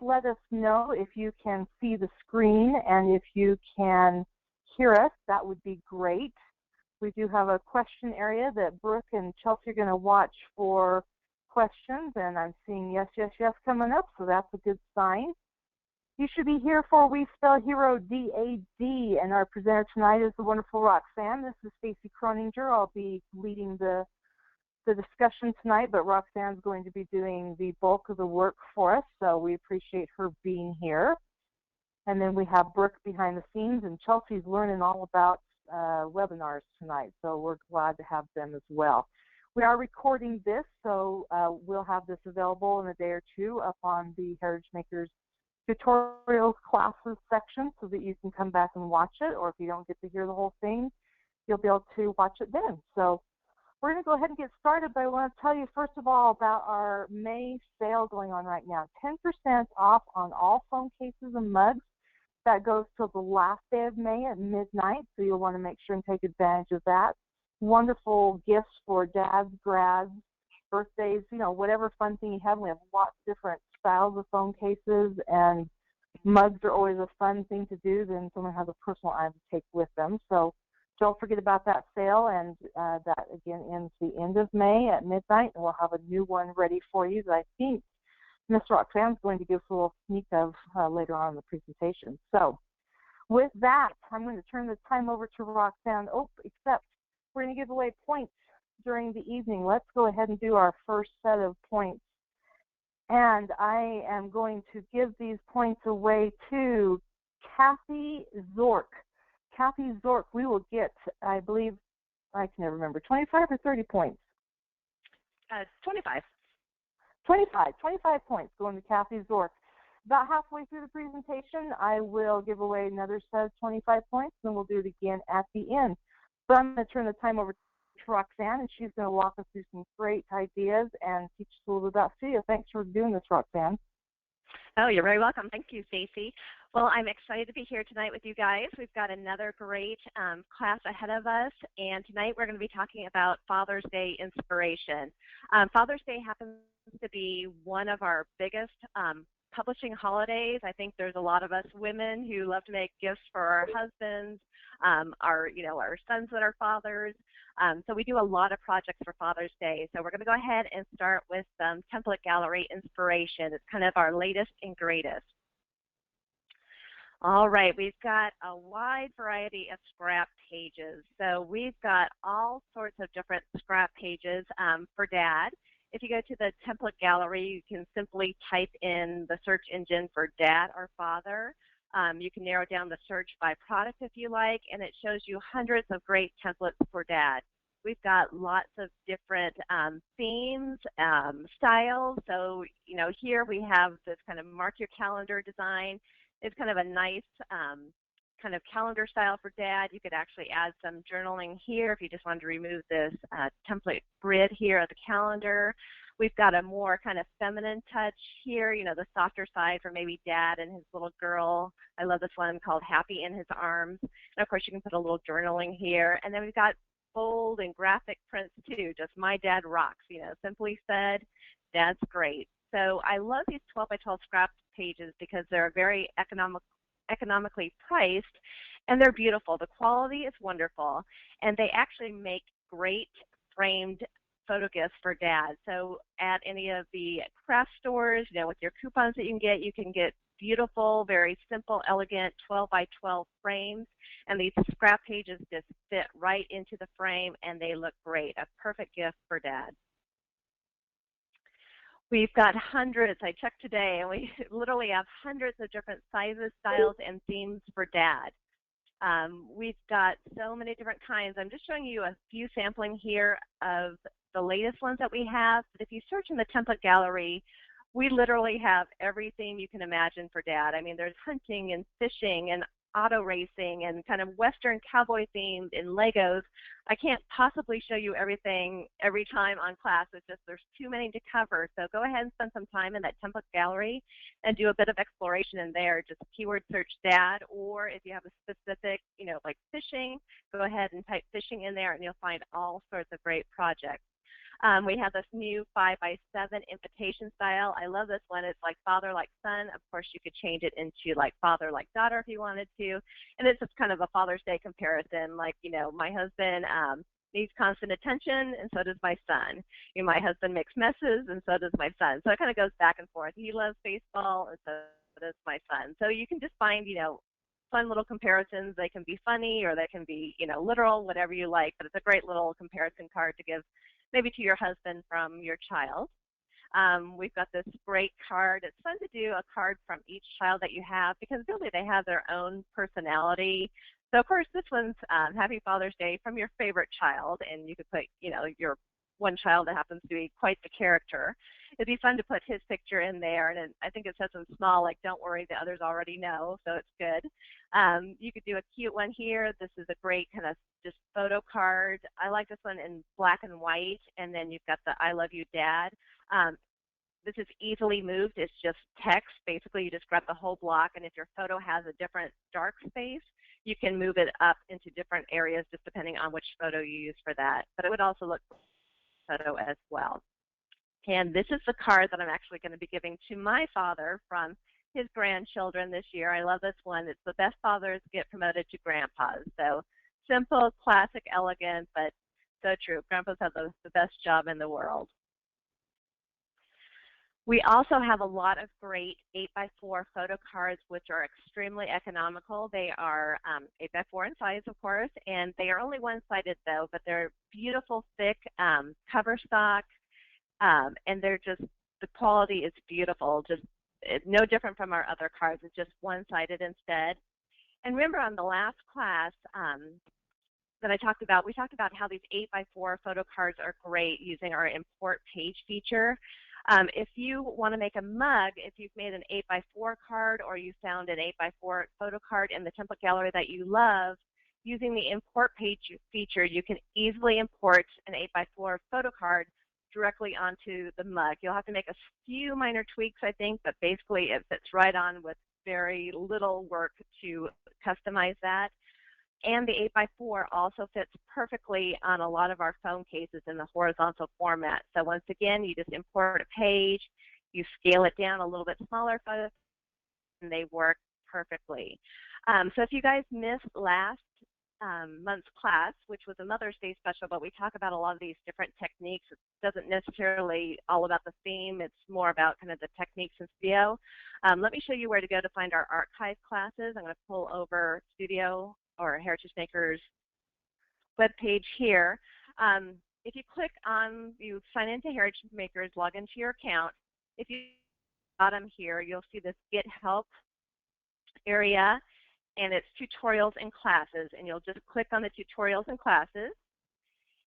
let us know if you can see the screen and if you can hear us. That would be great. We do have a question area that Brooke and Chelsea are going to watch for questions, and I'm seeing yes, yes, yes coming up, so that's a good sign. You should be here for We Spell Hero D.A.D, and our presenter tonight is the wonderful Roxanne. This is Stacy Croninger. I'll be leading the discussion tonight, but Roxanne's going to be doing the bulk of the work for us, so we appreciate her being here. And then we have Brooke behind the scenes, and Chelsea's learning all about webinars tonight, so we're glad to have them as well. We are recording this, so we'll have this available in a day or two up on the Heritage Makers tutorials classes section so that you can come back and watch it, or if you don't get to hear the whole thing, you'll be able to watch it then. So we're going to go ahead and get started, but I want to tell you first of all about our May sale going on right now. 10% off on all phone cases and mugs. That goes till the last day of May at midnight, so you'll want to make sure and take advantage of that. Wonderful gifts for dads, grads, birthdays, you know, whatever fun thing you have. We have lots of different styles of phone cases, and mugs are always a fun thing to do. Then someone has a personal item to take with them. So don't forget about that sale, and that again ends the end of May at midnight, and we'll have a new one ready for you that I think Miss Roxanne's going to give us a little sneak of later on in the presentation. So with that, I'm going to turn the time over to Roxanne. Oh, except we're going to give away points during the evening. Let's go ahead and do our first set of points. And I am going to give these points away to Kathy Zork. Kathy Zork, we will get, I believe, I can never remember, 25 or 30 points? 25. 25 points going to Kathy Zork. About halfway through the presentation, I will give away another set of 25 points, and we'll do it again at the end. But I'm going to turn the time over to Roxanne, and she's going to walk us through some great ideas and teach us a little bit about studio. Thanks for doing this, Roxanne. Oh, you're very welcome. Thank you, Stacy. Well, I'm excited to be here tonight with you guys. We've got another great class ahead of us, and tonight we're going to be talking about Father's Day inspiration. Father's Day happens to be one of our biggest publishing holidays. I think there's a lot of us women who love to make gifts for our husbands, our sons that are fathers. So we do a lot of projects for Father's Day. So we're going to go ahead and start with template gallery inspiration. It's kind of our latest and greatest. All right, we've got a wide variety of scrap pages. So we've got all sorts of different scrap pages for Dad. If you go to the template gallery, you can simply type in the search engine for Dad or Father. You can narrow down the search by product if you like, and it shows you hundreds of great templates for Dad. We've got lots of different themes, styles. So, you know, here we have this kind of mark your calendar design. It's kind of a nice kind of calendar style for Dad. You could actually add some journaling here if you just wanted to remove this template grid here of the calendar. We've got a more kind of feminine touch here, you know, the softer side for maybe Dad and his little girl. I love this one called Happy in His Arms. And of course, you can put a little journaling here. And then we've got bold and graphic prints too, just My Dad Rocks, you know, simply said, Dad's great. So I love these 12 by 12 scrap pages because they're very economically priced, and they're beautiful. The quality is wonderful, and they actually make great framed photo gifts for Dad. So at any of the craft stores, you know, with your coupons that you can get beautiful, very simple, elegant 12 by 12 frames, and these scrap pages just fit right into the frame, and they look great. A perfect gift for Dad. We've got hundreds, I checked today, and we literally have hundreds of different sizes, styles, and themes for Dad. We've got so many different kinds. I'm just showing you a few sampling here of the latest ones that we have. But if you search in the template gallery, we literally have every theme you can imagine for Dad. I mean, there's hunting and fishing and auto racing and kind of Western cowboy themed in Legos. I can't possibly show you everything every time on class. It's just there's too many to cover. So go ahead and spend some time in that template gallery and do a bit of exploration in there. Just keyword search Dad, or if you have a specific, you know, like fishing, go ahead and type fishing in there and you'll find all sorts of great projects. We have this new 5x7 invitation style. I love this one. It's like father like son. Of course, you could change it into like father like daughter if you wanted to. And it's just kind of a Father's Day comparison. Like, you know, my husband needs constant attention, and so does my son. You know, my husband makes messes, and so does my son. So it kind of goes back and forth. He loves baseball, and so does my son. So you can just find, you know, fun little comparisons. They can be funny or they can be, you know, literal, whatever you like. But it's a great little comparison card to give maybe to your husband from your child. We've got this great card. It's fun to do a card from each child that you have because really they have their own personality. So of course this one's Happy Father's Day from your favorite child, and you could put, you know, your one child that happens to be quite the character. It'd be fun to put his picture in there, and I think it says in small, like, don't worry, the others already know, so it's good. You could do a cute one here. This is a great kind of just photo card. I like this one in black and white, and then you've got the I love you, Dad. This is easily moved. It's just text. Basically, you just grab the whole block, and if your photo has a different dark space, you can move it up into different areas just depending on which photo you use for that. But it would also look photo as well. And this is the card that I'm actually going to be giving to my father from his grandchildren this year. I love this one. It's the best fathers get promoted to grandpas. So simple, classic, elegant, but so true. Grandpas have the best job in the world. We also have a lot of great 8x4 photo cards, which are extremely economical. They are 8x4 in size, of course, and they are only one-sided, though, but they're beautiful, thick cover stock, and they're just, the quality is beautiful, just no different from our other cards. It's just one-sided instead. And remember on the last class that I talked about, we talked about how these 8x4 photo cards are great using our import page feature. If you want to make a mug, if you've made an 8x4 card or you found an 8x4 photo card in the template gallery that you love, using the import page feature, you can easily import an 8x4 photo card directly onto the mug. You'll have to make a few minor tweaks, I think, but basically it fits right on with very little work to customize that. And the 8x4 also fits perfectly on a lot of our phone cases in the horizontal format. So once again, you just import a page, you scale it down a little bit smaller, and they work perfectly. So if you guys missed last month's class, which was a Mother's Day special, but we talk about a lot of these different techniques. It doesn't necessarily all about the theme. It's more about kind of the techniques in Studio. Let me show you where to go to find our archive classes. I'm going to pull over Studio or Heritage Makers web page here. If you click on, you sign into Heritage Makers, log into your account. If you bottom here, you'll see this Get Help area, and it's tutorials and classes, and you'll just click on the tutorials and classes,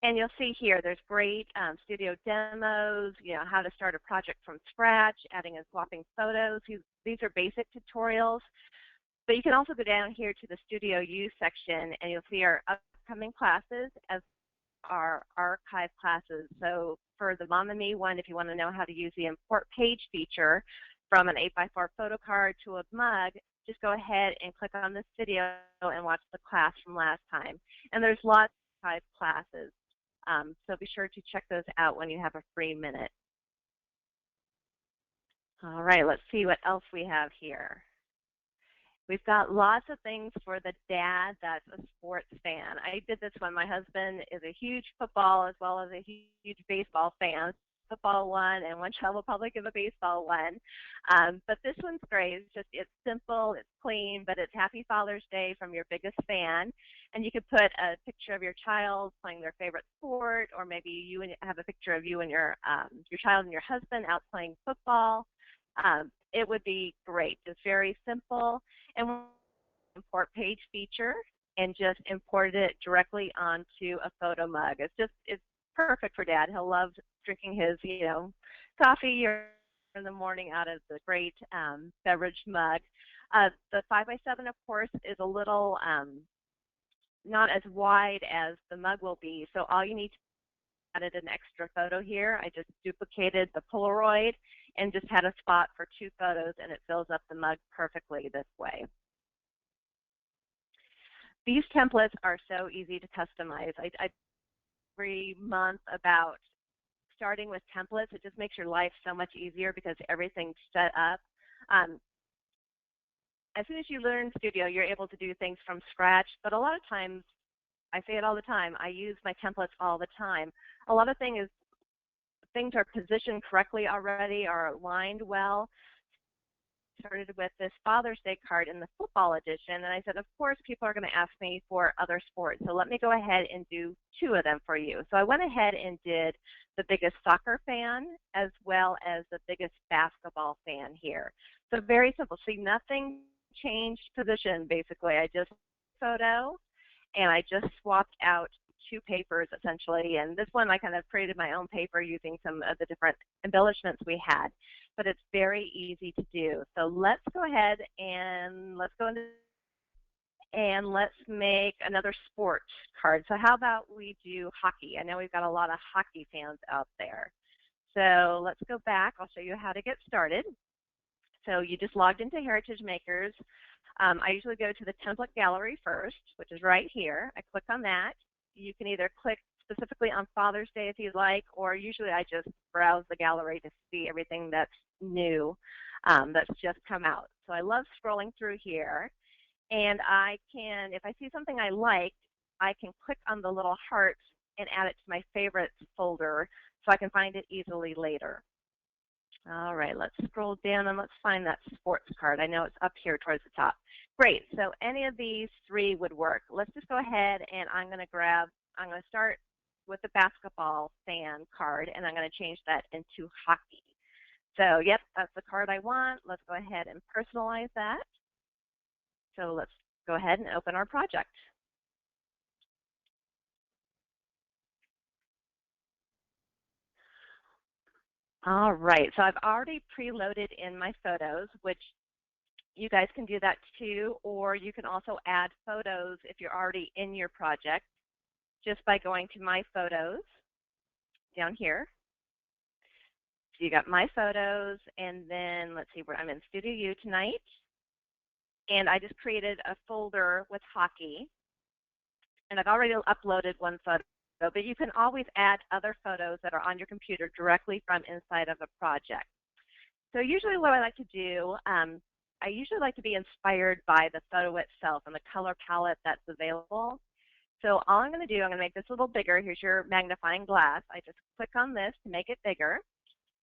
and you'll see here there's great studio demos, you know, how to start a project from scratch, adding and swapping photos. These are basic tutorials, but you can also go down here to the Studio Use section, and you'll see our upcoming classes as our archive classes. So for the Mom and Me one, if you want to know how to use the import page feature from an 8x4 photo card to a mug, just go ahead and click on this video and watch the class from last time. And there's lots of archive classes, so be sure to check those out when you have a free minute. All right, let's see what else we have here. We've got lots of things for the dad that's a sports fan. I did this one. My husband is a huge football as well as a huge baseball fan. Football one, and one child will probably give a baseball one. But this one's great. It's simple, it's clean, but it's Happy Father's Day from your biggest fan. And you could put a picture of your child playing their favorite sport, or maybe you have a picture of you and your child and your husband out playing football. It would be great. It's very simple. And we'll import page feature and just import it directly onto a photo mug. It's perfect for Dad. He'll love drinking his, you know, coffee or in the morning out of the great beverage mug. The 5x7, of course, is a little not as wide as the mug will be. So all you need to added an extra photo here. I just duplicated the Polaroid and just had a spot for 2 photos, and it fills up the mug perfectly this way. These templates are so easy to customize. I every month about starting with templates, it just makes your life so much easier because everything's set up. As soon as you learn Studio, you're able to do things from scratch, but a lot of times, I say it all the time, I use my templates all the time. A lot of things are positioned correctly already, are aligned well. Started with this Father's Day card in the football edition, and I said, of course, people are going to ask me for other sports, so let me go ahead and do 2 of them for you. So I went ahead and did the biggest soccer fan as well as the biggest basketball fan here. So very simple. See, nothing changed position, basically. I just photo, and I just swapped out 2 papers, essentially. And this one, I kind of created my own paper using some of the different embellishments we had. But it's very easy to do. So let's go ahead and let's go into and let's make another sports card. So how about we do hockey? I know we've got a lot of hockey fans out there. So let's go back. I'll show you how to get started. So you just logged into Heritage Makers. I usually go to the template gallery first, which is right here. I click on that. You can either click specifically on Father's Day if you'd like, or usually I just browse the gallery to see everything that's new, that's just come out. So I love scrolling through here, and I can, if I see something I like, I can click on the little hearts and add it to my favorites folder so I can find it easily later. All right, let's scroll down and let's find that sports card. I know it's up here towards the top. Great, so any of these 3 would work. Let's just go ahead and I'm going to start with the basketball fan card, and I'm going to change that into hockey. So, yep, that's the card I want. Let's go ahead and personalize that. So let's go ahead and open our project. All right, so I've already preloaded in my photos, which you guys can do that too, or you can also add photos if you're already in your project just by going to My Photos down here. So you got My Photos, and then let's see where I'm in Studio U tonight. And I just created a folder with hockey, and I've already uploaded 1 photo, but you can always add other photos that are on your computer directly from inside of a project. So usually what I like to do, I usually like to be inspired by the photo itself and the color palette that's available. So all I'm going to do, I'm going to make this a little bigger. Here's your magnifying glass. I just click on this to make it bigger.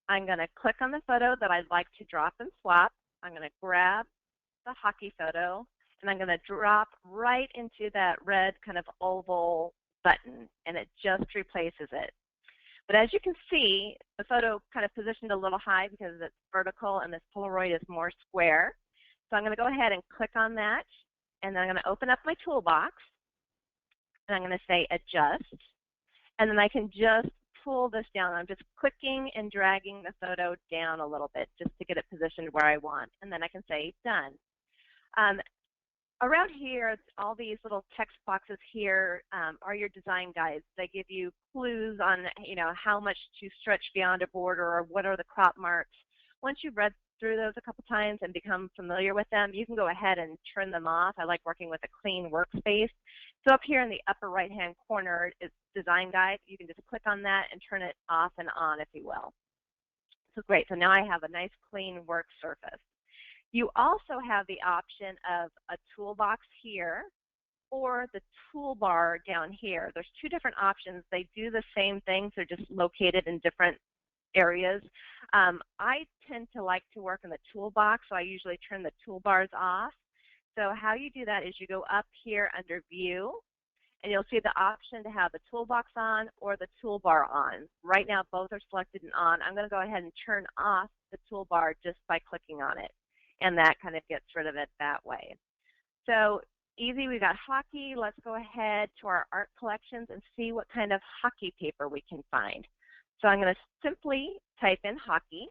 I'm going to click on the photo that I'd like to drop and swap. I'm going to grab the hockey photo, and I'm going to drop right into that red kind of oval button, and it just replaces it. But as you can see, the photo kind of positioned a little high because it's vertical, and this Polaroid is more square. So I'm going to go ahead and click on that, and then I'm going to open up my toolbox, and I'm going to say Adjust, and then I can just pull this down. I'm just clicking and dragging the photo down a little bit just to get it positioned where I want, and then I can say Done. Around here, all these little text boxes here are your design guides. They give you clues on, how much to stretch beyond a border or what are the crop marks. Once you've read through those a couple times and become familiar with them, you can go ahead and turn them off. I like working with a clean workspace. So up here in the upper right-hand corner is Design Guide. You can just click on that and turn it off and on, if you will. So great. So now I have a nice clean work surface. You also have the option of a toolbox here or the toolbar down here. There's 2 different options. They do the same things. They're just located in different areas. I tend to like to work in the toolbox, so I usually turn the toolbars off. So how you do that is you go up here under View, and you'll see the option to have the toolbox on or the toolbar on. Right now, both are selected and on. I'm going to go ahead and turn off the toolbar just by clicking on it, and that kind of gets rid of it that way. So easy, we got hockey. Let's go ahead to our art collections and see what kind of hockey paper we can find. So I'm going to simply type in hockey,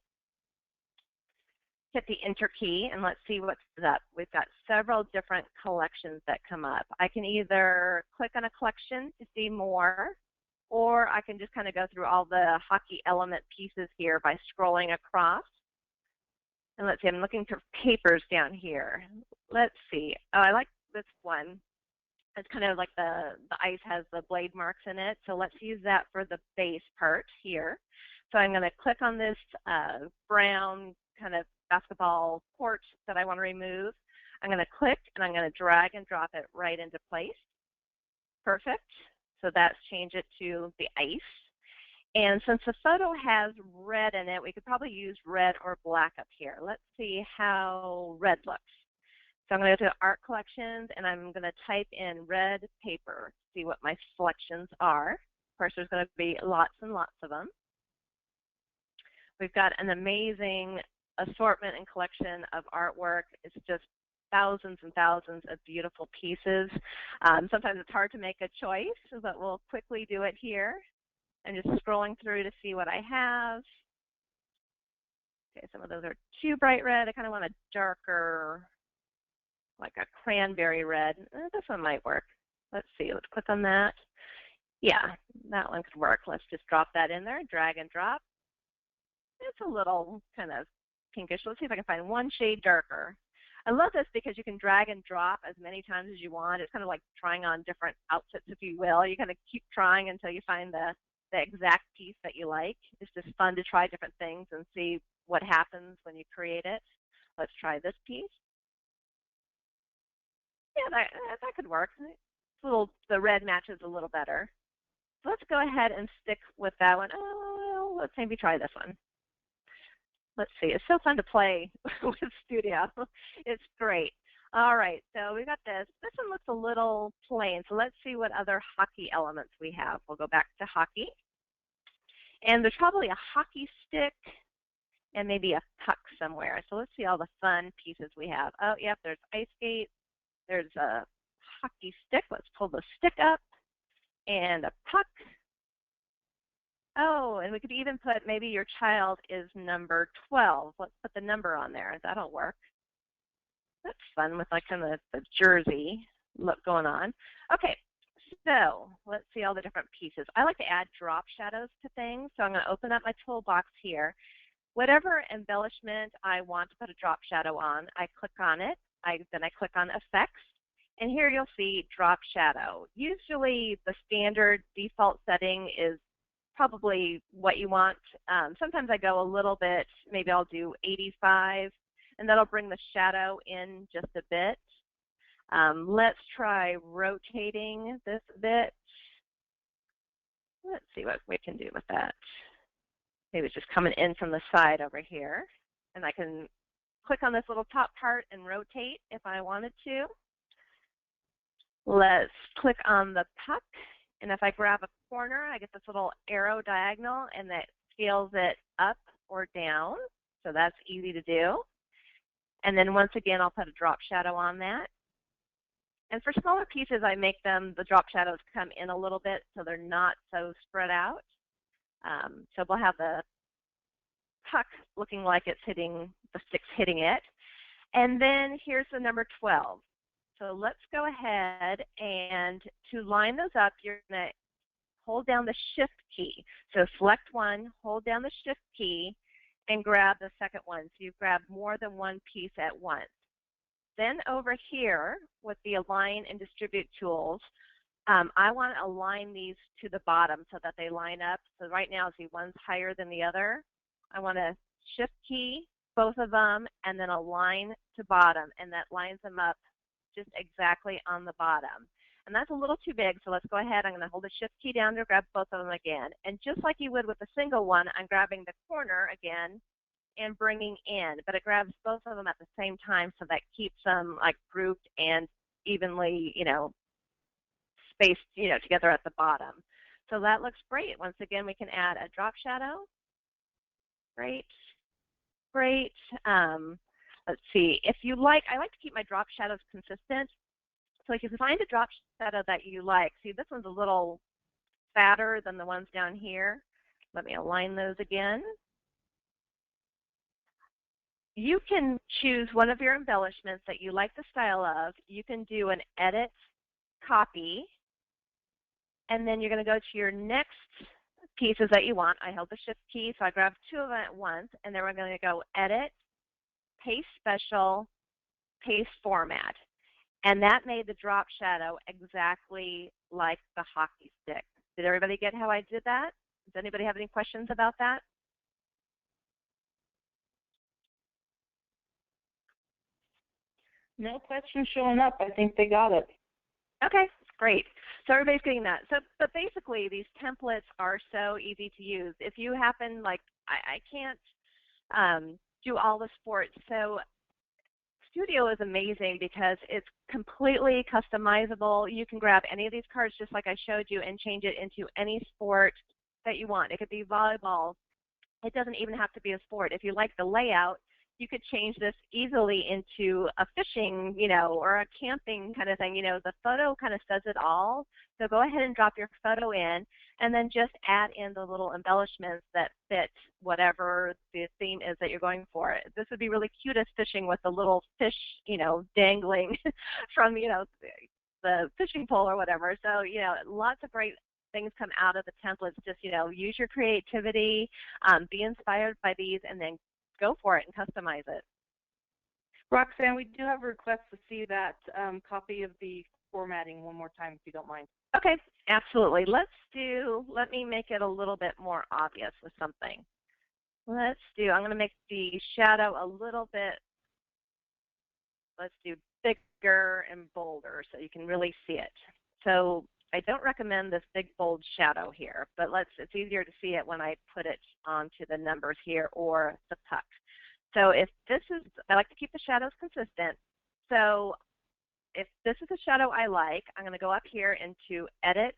hit the Enter key, and let's see what's up. We've got several different collections that come up. I can either click on a collection to see more, or I can just kind of go through all the hockey element pieces here by scrolling across. And let's see, I'm looking for papers down here. Let's see. Oh, I like this one. It's kind of like the ice has the blade marks in it. So let's use that for the base part here. So I'm going to click on this brown kind of basketball court that I want to remove. I'm going to click and I'm going to drag and drop it right into place. Perfect. So that's changed it to the ice. And since the photo has red in it, we could probably use red or black up here. Let's see how red looks. So I'm going to go to Art Collections, and I'm going to type in red paper, see what my selections are. Of course, there's going to be lots and lots of them. We've got an amazing assortment and collection of artwork. It's just thousands and thousands of beautiful pieces. Sometimes it's hard to make a choice, but we'll quickly do it here. I'm just scrolling through to see what I have. Okay, some of those are too bright red. I kind of want a darker, like a cranberry red. This one might work. Let's see, let's click on that. Yeah, that one could work. Let's just drop that in there, drag and drop. It's a little kind of pinkish. Let's see if I can find one shade darker. I love this because you can drag and drop as many times as you want. It's kind of like trying on different outfits, if you will. You kind of keep trying until you find the exact piece that you like. It's just fun to try different things and see what happens when you create it. Let's try this piece. Yeah, that could work. The red matches a little better. So let's go ahead and stick with that one. Oh, let's maybe try this one. Let's see. It's so fun to play with Studio. It's great. All right, so we got this. This one looks a little plain, so let's see what other hockey elements we have. We'll go back to hockey. And there's probably a hockey stick and maybe a puck somewhere. So let's see all the fun pieces we have. Oh, yep, there's ice skate. There's a hockey stick. Let's pull the stick up. And a puck. Oh, and we could even put maybe your child is number 12. Let's put the number on there. That'll work. That's fun with like kind of the jersey look going on. Okay, so let's see all the different pieces. I like to add drop shadows to things, so I'm going to open up my toolbox here. Whatever embellishment I want to put a drop shadow on, I click on it. Then I click on Effects, and here you'll see drop shadow. Usually the standard default setting is probably what you want. Sometimes I go a little bit, maybe I'll do 85. And that'll bring the shadow in just a bit. Let's try rotating this a bit. Let's see what we can do with that. Maybe it's just coming in from the side over here. And I can click on this little top part and rotate if I wanted to. Let's click on the puck. And if I grab a corner, I get this little arrow diagonal, and that scales it up or down. So that's easy to do. And then once again, I'll put a drop shadow on that. And for smaller pieces, I make the drop shadows come in a little bit so they're not so spread out. So we'll have the puck looking like it's hitting, the stick's hitting it. And then here's the number 12. So let's go ahead, and to line those up, you're going to hold down the Shift key. So select one, hold down the Shift key, and grab the second one. So you've grabbed more than one piece at once. Then over here with the Align and Distribute tools, I want to align these to the bottom so that they line up. So right now, see, one's higher than the other. I want to Shift key both of them and then align to bottom, and that lines them up just exactly on the bottom. And that's a little too big, so let's go ahead. I'm going to hold the Shift key down to grab both of them again. And just like you would with a single one, I'm grabbing the corner again and bringing in, but it grabs both of them at the same time, so that keeps them like grouped and evenly, spaced, together at the bottom. So that looks great. Once again, we can add a drop shadow. Great, great. Let's see. If you like, I like to keep my drop shadows consistent. So if you find a drop shadow that you like, see this one's a little fatter than the ones down here. Let me align those again. You can choose one of your embellishments that you like the style of. You can do an edit, copy, and then you're going to go to your next pieces that you want. I held the Shift key, so I grabbed two of them at once, and then we're going to go edit, paste special, paste format. And that made the drop shadow exactly like the hockey stick. Did everybody get how I did that? Does anybody have any questions about that? No questions showing up. I think they got it. Okay, great. So everybody's getting that. So, but basically, these templates are so easy to use. If you happen, like, I can't do all the sports, so Studio is amazing because it's completely customizable. You can grab any of these cards just like I showed you and change it into any sport that you want. It could be volleyball. It doesn't even have to be a sport. If you like the layout, you could change this easily into a fishing, or a camping kind of thing. The photo kind of says it all. So go ahead and drop your photo in and then just add in the little embellishments that fit whatever the theme is that you're going for. This would be really cute as fishing with the little fish, dangling from, the fishing pole or whatever. So, lots of great things come out of the templates. Just, use your creativity, be inspired by these, and then go for it and customize it. Roxanne, we do have a request to see that copy of the formatting one more time, if you don't mind. Okay, absolutely. Let me make it a little bit more obvious with something. I'm going to make the shadow a little bit, let's do bigger and bolder so you can really see it. So I don't recommend this big bold shadow here, but it's easier to see it when I put it onto the numbers here or the puck. So I like to keep the shadows consistent. So if this is a shadow I like, I'm going to go up here into Edit,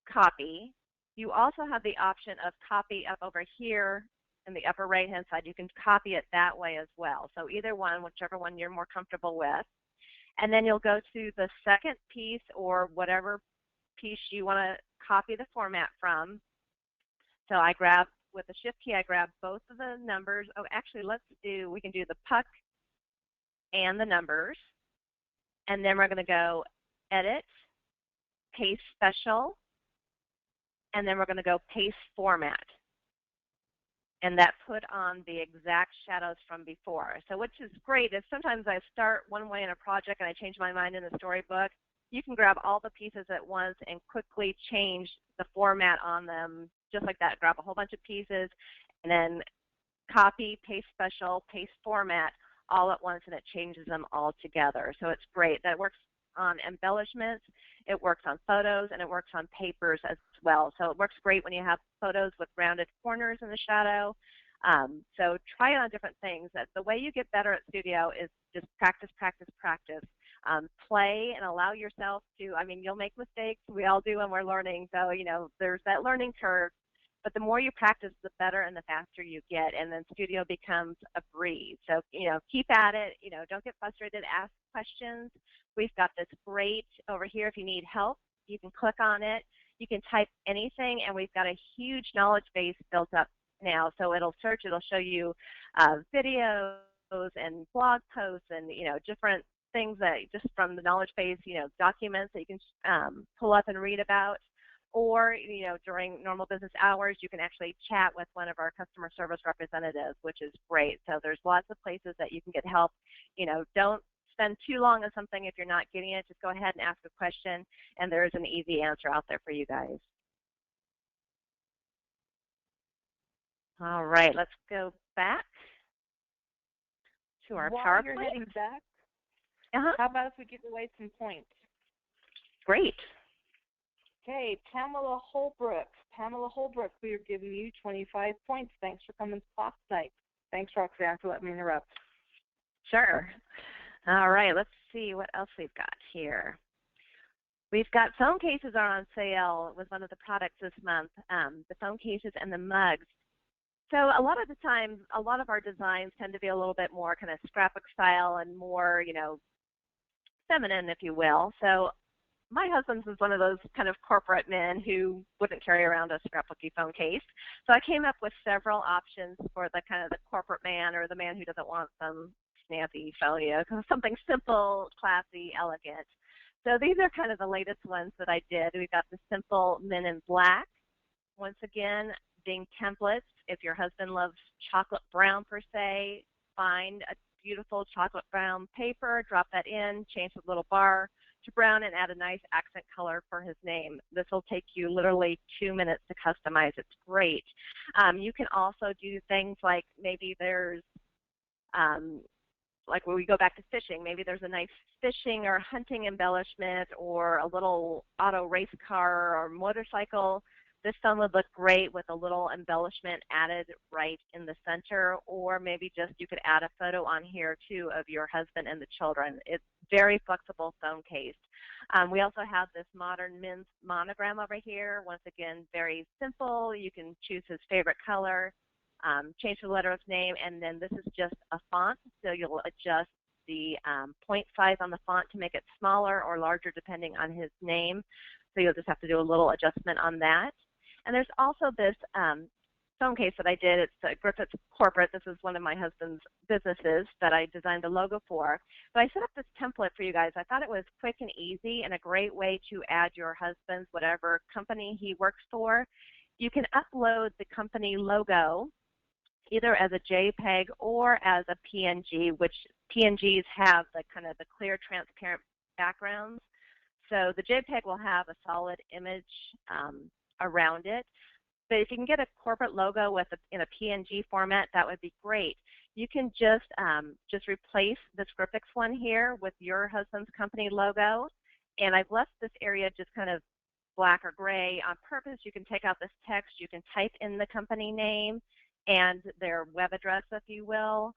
Copy. You also have the option of copy up over here in the upper right-hand side. You can copy it that way as well. So either one, whichever one you're more comfortable with. And then you'll go to the second piece or whatever piece you want to copy the format from. So with the Shift key, I grab both of the numbers. Oh, actually, we can do the puck and the numbers. And then we're going to go Edit, Paste Special, and then we're going to go Paste Format. And that put on the exact shadows from before. So which is great is sometimes I start one way in a project and I change my mind in the storybook. You can grab all the pieces at once and quickly change the format on them just like that. Grab a whole bunch of pieces and then copy, paste special, paste format all at once, and it changes them all together. So it's great. That works on embellishments, it works on photos, and it works on papers as well. So it works great when you have photos with rounded corners in the shadow. So try it on different things. The way you get better at Studio is just practice, practice, practice. Play and allow yourself to, you'll make mistakes. We all do when we're learning. So, there's that learning curve. But the more you practice, the better and the faster you get. And then Studio becomes a breeze. So, keep at it. Don't get frustrated. Ask questions. We've got this great over here. If you need help, you can click on it. You can type anything, and we've got a huge knowledge base built up now. So it'll show you videos and blog posts and, different things that just from the knowledge base, documents that you can pull up and read about. Or, during normal business hours, you can actually chat with one of our customer service representatives, which is great. So there's lots of places that you can get help. Don't spend too long on something if you're not getting it. Just go ahead and ask a question, and there is an easy answer out there for you guys. All right, let's go back to our PowerPoint. While you're heading back, how about if we give away some points? Great. Okay, Pamela Holbrook. Pamela Holbrook, we are giving you 25 points. Thanks for coming to class tonight. Thanks, Roxanne, for letting me interrupt. Sure. All right, let's see what else we've got here. We've got phone cases are on sale. It was one of the products this month, the phone cases and the mugs. So a lot of the time, a lot of our designs tend to be a little bit more kind of scrapbook style and more, feminine, if you will. So my husband was one of those kind of corporate men who wouldn't carry around a scrapbooky phone case. So I came up with several options for the kind of the corporate man or the man who doesn't want some snazzy phone, something simple, classy, elegant. So these are kind of the latest ones that I did. We've got the simple Men in Black. Once again, being templates. If your husband loves chocolate brown per se, find a beautiful chocolate brown paper, drop that in, change the little bar to brown, and add a nice accent color for his name. This will take you literally 2 minutes to customize. It's great. You can also do things like maybe there's like when we go back to fishing, maybe there's a nice fishing or hunting embellishment or a little auto race car or motorcycle. This phone would look great with a little embellishment added right in the center, or maybe just you could add a photo on here too of your husband and the children. It's very flexible phone case. We also have this modern men's monogram over here. Once again, very simple. You can choose his favorite color, change the letter of his name, and then this is just a font, so you'll adjust the point size on the font to make it smaller or larger depending on his name. So you'll just have to do a little adjustment on that. And there's also this phone case that I did. It's Griffith's Corporate. This is one of my husband's businesses that I designed the logo for. But I set up this template for you guys. I thought it was quick and easy and a great way to add your husband's whatever company he works for. You can upload the company logo either as a JPEG or as a PNG, which PNGs have the kind of the clear, transparent backgrounds. So the JPEG will have a solid image around it. But if you can get a corporate logo with in a PNG format, that would be great. You can just replace the Scriptix one here with your husband's company logo. And I've left this area just kind of black or gray on purpose. You can take out this text. You can type in the company name and their web address, if you will.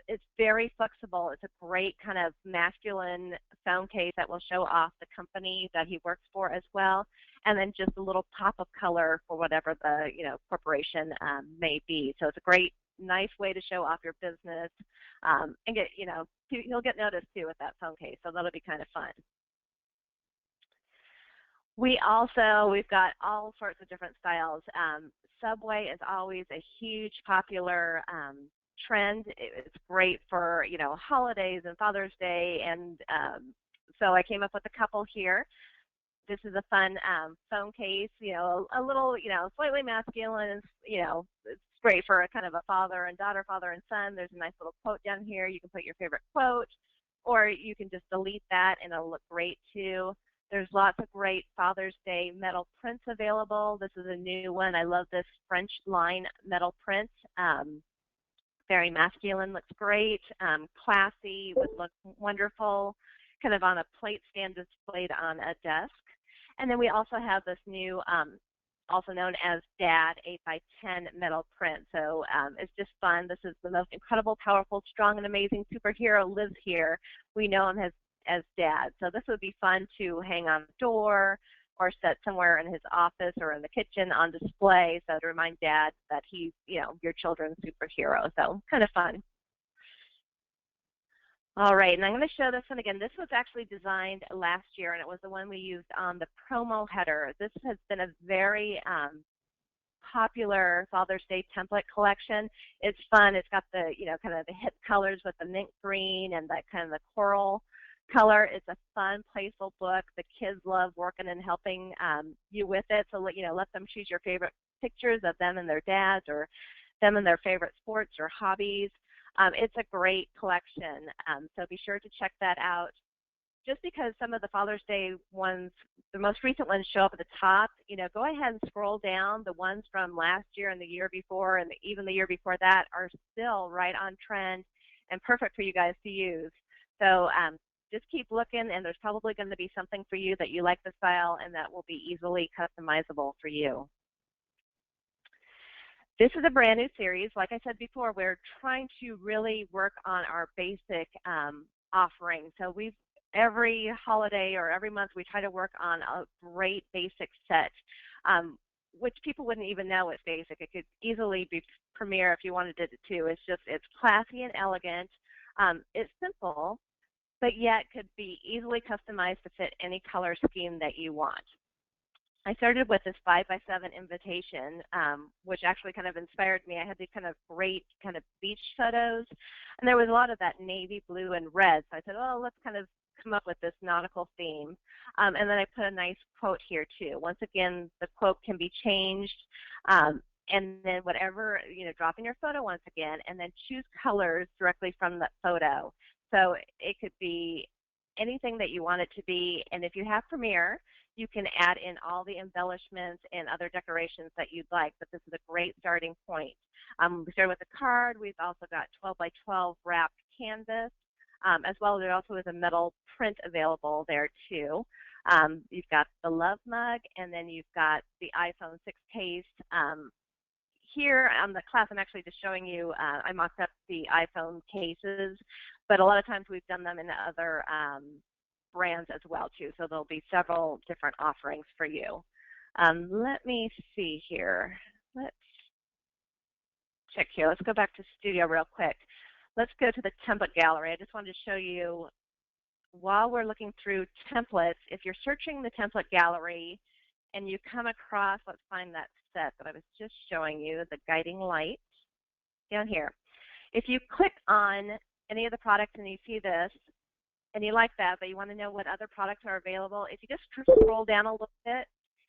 It's very flexible. It's a great kind of masculine phone case that will show off the company that he works for as well, and then just a little pop of color for whatever the corporation may be. So it's a great, nice way to show off your business and get you'll get noticed too with that phone case. So that'll be kind of fun. We've got all sorts of different styles. Subway is always a huge popular trend. It's great for holidays and Father's Day, and so I came up with a couple here. This is a fun phone case, a little, slightly masculine. It's great for a kind of a father and daughter, father and son. There's a nice little quote down here. You can put your favorite quote, or you can just delete that and it'll look great too. There's lots of great Father's Day metal prints available. This is a new one. I love this French line metal print. Very masculine, looks great. Classy, would look wonderful, kind of on a plate stand displayed on a desk. And then we also have this new, also known as D.A.D 8x10 metal print. So it's just fun. This is the most incredible, powerful, strong, and amazing superhero lives here. We know him as Dad. So this would be fun to hang on the door or set somewhere in his office or in the kitchen on display, so to remind Dad that he's, your children's superhero. So kind of fun. All right, and I'm going to show this one again. This was actually designed last year, and it was the one we used on the promo header. This has been a very popular Father's Day template collection. It's fun. It's got the, kind of the hip colors with the mint green and that kind of the coral color. It's a fun, playful book. The kids love working and helping you with it. So let them choose your favorite pictures of them and their dads, or them and their favorite sports or hobbies. It's a great collection. So be sure to check that out. Just because some of the Father's Day ones, the most recent ones, show up at the top, go ahead and scroll down. The ones from last year and the year before and even the year before that are still right on trend and perfect for you guys to use. So just keep looking, and there's probably going to be something for you that you like the style and that will be easily customizable for you. This is a brand new series. Like I said before, we're trying to really work on our basic offering. So every holiday or every month we try to work on a great basic set, which people wouldn't even know is basic. It could easily be Premier if you wanted it to. It's classy and elegant. It's simple, but yet could be easily customized to fit any color scheme that you want. I started with this 5x7 invitation, which actually kind of inspired me. I had these kind of great kind of beach photos, and there was a lot of that navy blue and red. So I said, oh, let's kind of come up with this nautical theme. And then I put a nice quote here too. Once again, the quote can be changed. And then whatever, drop in your photo once again, and then choose colors directly from that photo. So it could be anything that you want it to be. And if you have Premiere, you can add in all the embellishments and other decorations that you'd like, but this is a great starting point. We started with a card. We've also got 12 by 12 wrapped canvas, as well as there also is a metal print available there too. You've got the Love Mug, and then you've got the iPhone 6 case. Here on the class, I'm actually just showing you, I mocked up the iPhone cases, but a lot of times we've done them in other brands as well too, so there'll be several different offerings for you. Let me see here. Let's check here. Let's go back to Studio real quick. Let's go to the template gallery. I just wanted to show you, while we're looking through templates, if you're searching the template gallery and you come across, let's find that set that I was just showing you, the guiding light down here. If you click on any of the products and you see this and you like that, but you want to know what other products are available, if you just scroll down a little bit,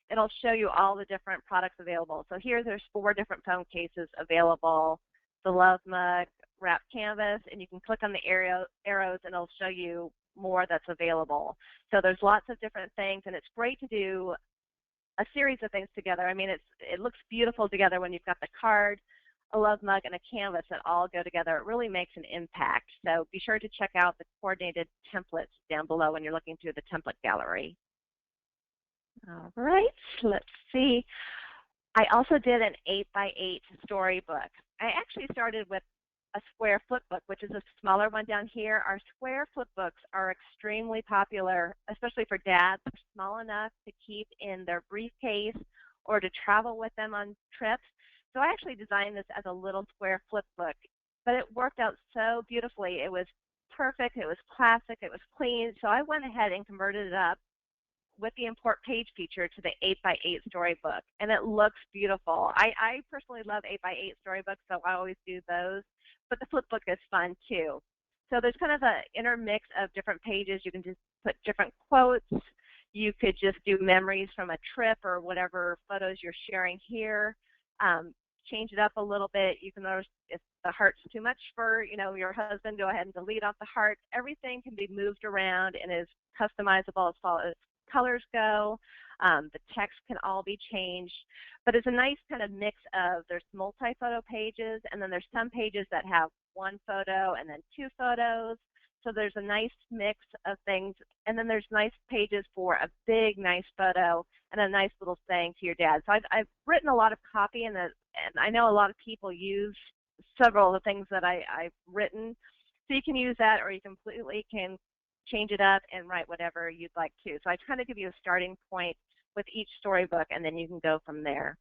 it'll show you all the different products available. So here there's 4 different phone cases available, the Love Mug, wrap canvas, and you can click on the arrows and it'll show you more that's available. So there's lots of different things, and it's great to do a series of things together. I mean, it looks beautiful together when you've got the card, a Love Mug, and a canvas that all go together. It really makes an impact. So be sure to check out the coordinated templates down below when you're looking through the template gallery. All right, let's see. I also did an 8x8 storybook. I actually started with a square flip book, which is a smaller one down here. Our square flip books are extremely popular, especially for dads. They're small enough to keep in their briefcase or to travel with them on trips. So I actually designed this as a little square flip book, but it worked out so beautifully. It was perfect, it was classic, it was clean. So I went ahead and converted it up with the import page feature to the 8x8 storybook, and it looks beautiful. I personally love 8x8 storybooks, so I always do those, but the flip book is fun too. So there's kind of an intermix of different pages. You can just put different quotes. You could just do memories from a trip or whatever photos you're sharing here. Change it up a little bit. You can notice if the heart's too much for your husband, go ahead and delete off the heart. Everything can be moved around and is customizable as far as colors go. The text can all be changed, but it's a nice kind of mix of, there's multi-photo pages, and then there's some pages that have 1 photo and then 2 photos. So there's a nice mix of things, and then there's nice pages for a big, nice photo and a nice little saying to your dad. So I've written a lot of copy, and I know a lot of people use several of the things that I've written. So you can use that, or you completely can change it up and write whatever you'd like to. So I kind of give you a starting point with each storybook, and then you can go from there.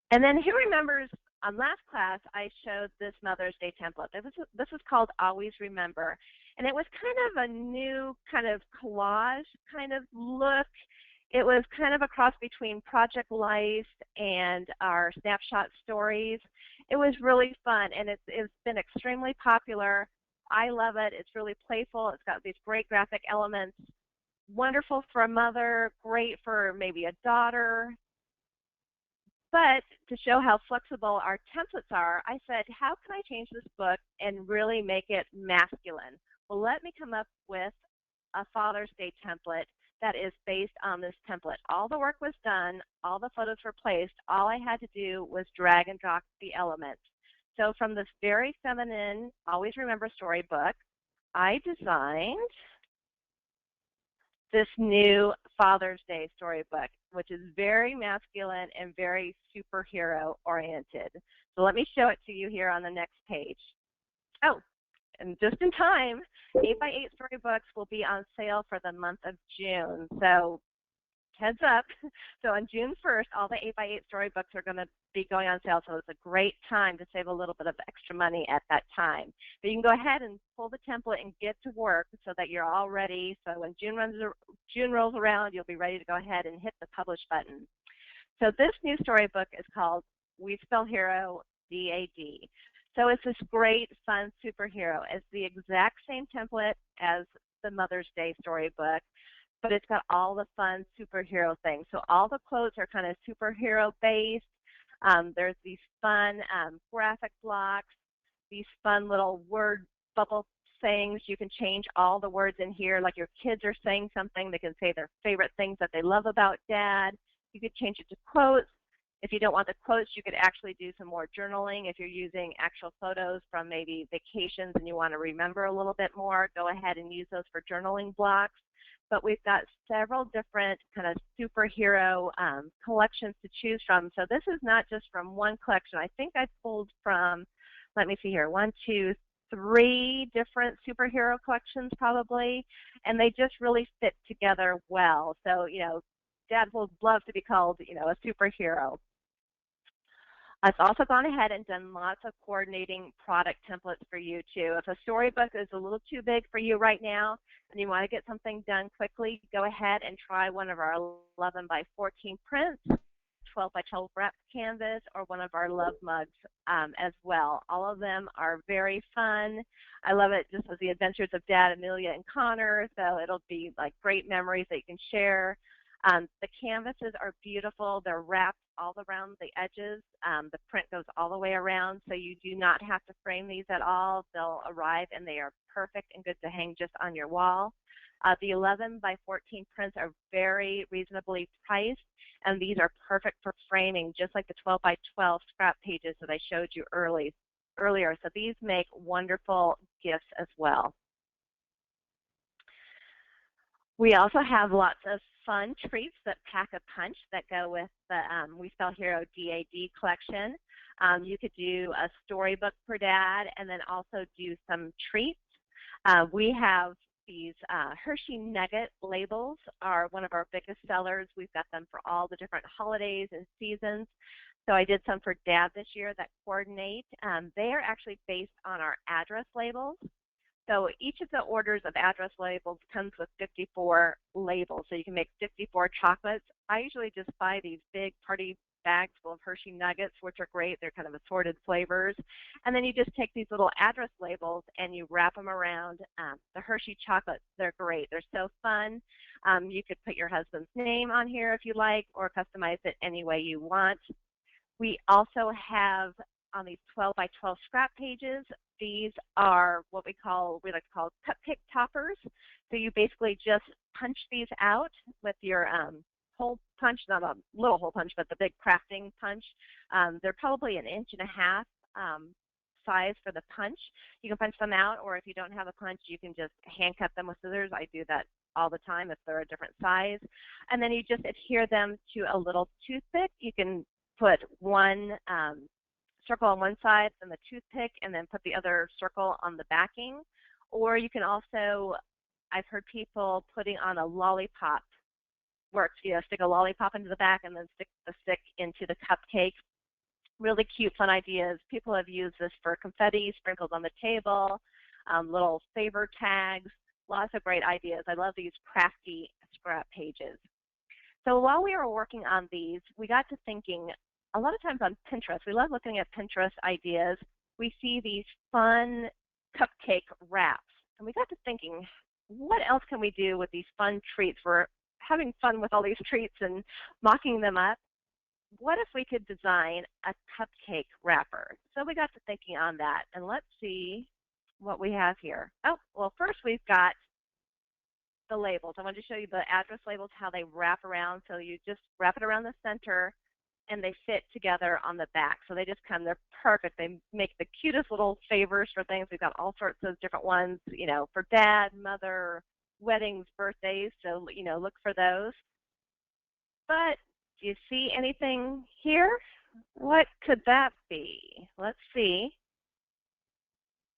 And then who remembers, on last class, I showed this Mother's Day template. This is called Always Remember, and it was kind of a new kind of collage kind of look. It was kind of a cross between Project Life and our snapshot stories. It was really fun, and it's been extremely popular. I love it. It's really playful. It's got these great graphic elements. Wonderful for a mother, great for maybe a daughter. But to show how flexible our templates are, I said, how can I change this book and really make it masculine? Well, let me come up with a Father's Day template that is based on this template. All the work was done. All the photos were placed. All I had to do was drag and drop the elements. So from this very feminine Always Remember storybook, I designed this new Father's Day storybook, which is very masculine and very superhero oriented. So let me show it to you here on the next page. Oh, and just in time, 8x8 storybooks will be on sale for the month of June. So heads up. So on June 1st, all the 8x8 storybooks are going to be going on sale, so it's a great time to save a little bit of extra money at that time. But you can go ahead and pull the template and get to work so that you're all ready. So when June rolls around, you'll be ready to go ahead and hit the publish button. So this new storybook is called We Spell Hero, D.A.D. So it's this great, fun superhero. It's the exact same template as the Mother's Day storybook, but it's got all the fun superhero things. So all the quotes are kind of superhero based. There's these fun graphic blocks, these fun little word bubble sayings. You can change all the words in here, like your kids are saying something, they can say their favorite things that they love about Dad. You could change it to quotes. If you don't want the quotes, you could actually do some more journaling. If you're using actual photos from maybe vacations and you want to remember a little bit more, go ahead and use those for journaling blocks. But we've got several different kind of superhero collections to choose from. So this is not just from one collection. I think I pulled from, let me see here, 1, 2, 3 different superhero collections probably, and they just really fit together well. So, you know, Dad would love to be called, you know, a superhero. I've also gone ahead and done lots of coordinating product templates for you too. If a storybook is a little too big for you right now and you want to get something done quickly, go ahead and try one of our 11 by 14 prints, 12 by 12 wrap canvas, or one of our love mugs as well. All of them are very fun. I love it just as the adventures of Dad, Amelia, and Connor, so it'll be like great memories that you can share. The canvases are beautiful. They're wrapped all around the edges. The print goes all the way around, so you do not have to frame these at all. They'll arrive and they are perfect and good to hang just on your wall. The 11 by 14 prints are very reasonably priced, and these are perfect for framing, just like the 12 by 12 scrap pages that I showed you earlier. So these make wonderful gifts as well. We also have lots of fun treats that pack a punch that go with the We Spell Hero D.A.D collection. You could do a storybook for Dad and then also do some treats. We have these Hershey Nugget labels are one of our biggest sellers. We've got them for all the different holidays and seasons. So I did some for Dad this year that coordinate. They are actually based on our address labels. So each of the orders of address labels comes with 54 labels. So you can make 54 chocolates. I usually just buy these big party bags full of Hershey Nuggets, which are great. They're kind of assorted flavors. And then you just take these little address labels and you wrap them around the Hershey chocolates. They're great. They're so fun. You could put your husband's name on here if you like, or customize it any way you want. We also have on these 12 by 12 scrap pages, these are what we like to call cupcake toppers. So you basically just punch these out with your hole punch, not a little hole punch, but the big crafting punch. They're probably 1.5 inches size for the punch. You can punch them out, or if you don't have a punch, you can just hand cut them with scissors. I do that all the time if they're a different size. And then you just adhere them to a little toothpick. You can put one circle on one side and the toothpick and then put the other circle on the backing. Or you can also, I've heard people putting on a lollipop works. You know, stick a lollipop into the back and then stick the stick into the cupcake. Really cute, fun ideas. People have used this for confetti sprinkled on the table, little favor tags, lots of great ideas. I love these crafty scrap pages. So while we were working on these, we got to thinking, a lot of times on Pinterest, we love looking at Pinterest ideas. We see these fun cupcake wraps. And we got to thinking, what else can we do with these fun treats? We're having fun with all these treats and mocking them up. What if we could design a cupcake wrapper? So we got to thinking on that. And let's see what we have here. Oh, well, first we've got the labels. I wanted to show you the address labels, how they wrap around. So you just wrap it around the center, and they fit together on the back. So they just come, they're perfect. They make the cutest little favors for things. We've got all sorts of different ones, you know, for Dad, mother, weddings, birthdays. So, you know, look for those. But do you see anything here? What could that be? Let's see.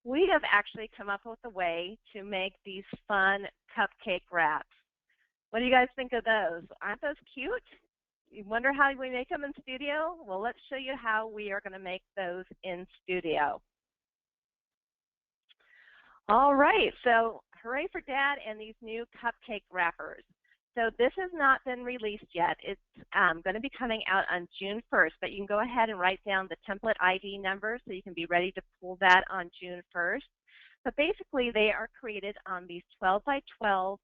We have actually come up with a way to make these fun cupcake wraps. What do you guys think of those? Aren't those cute? You wonder how we make them in studio? Well, let's show you how we are going to make those in studio. All right, so hooray for Dad and these new cupcake wrappers. So this has not been released yet. It's going to be coming out on June 1st, but you can go ahead and write down the template ID number so you can be ready to pull that on June 1st. But basically, they are created on these 12 by 12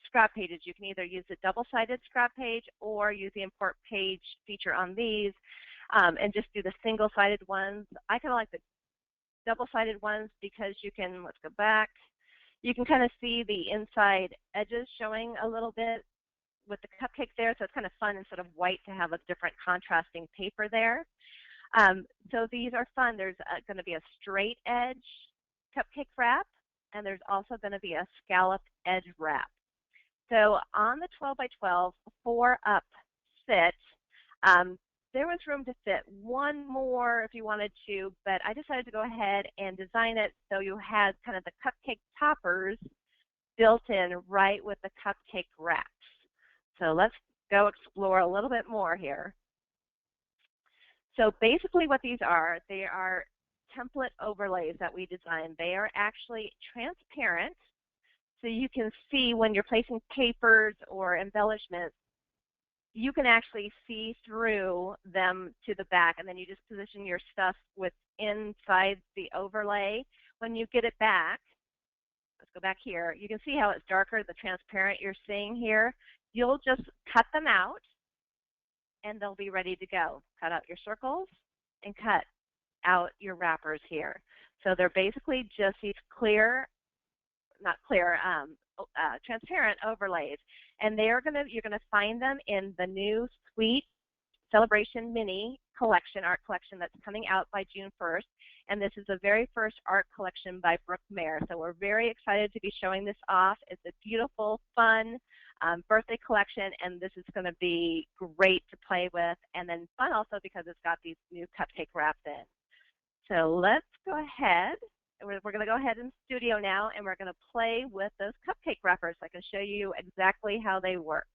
scrap pages. You can either use the double-sided scrap page or use the import page feature on these and just do the single-sided ones. I kind of like the double-sided ones because you can, let's go back, you can kind of see the inside edges showing a little bit. with the cupcake there, so it's kind of fun instead of white to have a different contrasting paper there. So these are fun. There's going to be a straight edge cupcake wrap, and there's also going to be a scalloped edge wrap. So on the 12 by 12 4-up sit, there was room to fit one more if you wanted to, but I decided to go ahead and design it so you had kind of the cupcake toppers built in right with the cupcake wraps. So let's go explore a little bit more here. So basically what these are, they are template overlays that we designed. They are actually transparent, so you can see when you're placing papers or embellishments, you can actually see through them to the back, and then you just position your stuff with inside the overlay. When you get it back, let's go back here, you can see how it's darker, the transparent you're seeing here. You'll just cut them out, and they'll be ready to go. Cut out your circles and cut out your wrappers here. So they're basically just these clear, not clear, transparent overlays, and you're gonna find them in the new Sweet Celebration Mini collection, art collection that's coming out by June 1st, and this is the very first art collection by Brooke Mayer. So we're very excited to be showing this off. It's a beautiful, fun birthday collection, and this is going to be great to play with, and then fun also because it's got these new cupcake wraps in. So let's go ahead. We're going to go ahead in studio now, and we're going to play with those cupcake wrappers. I can show you exactly how they work.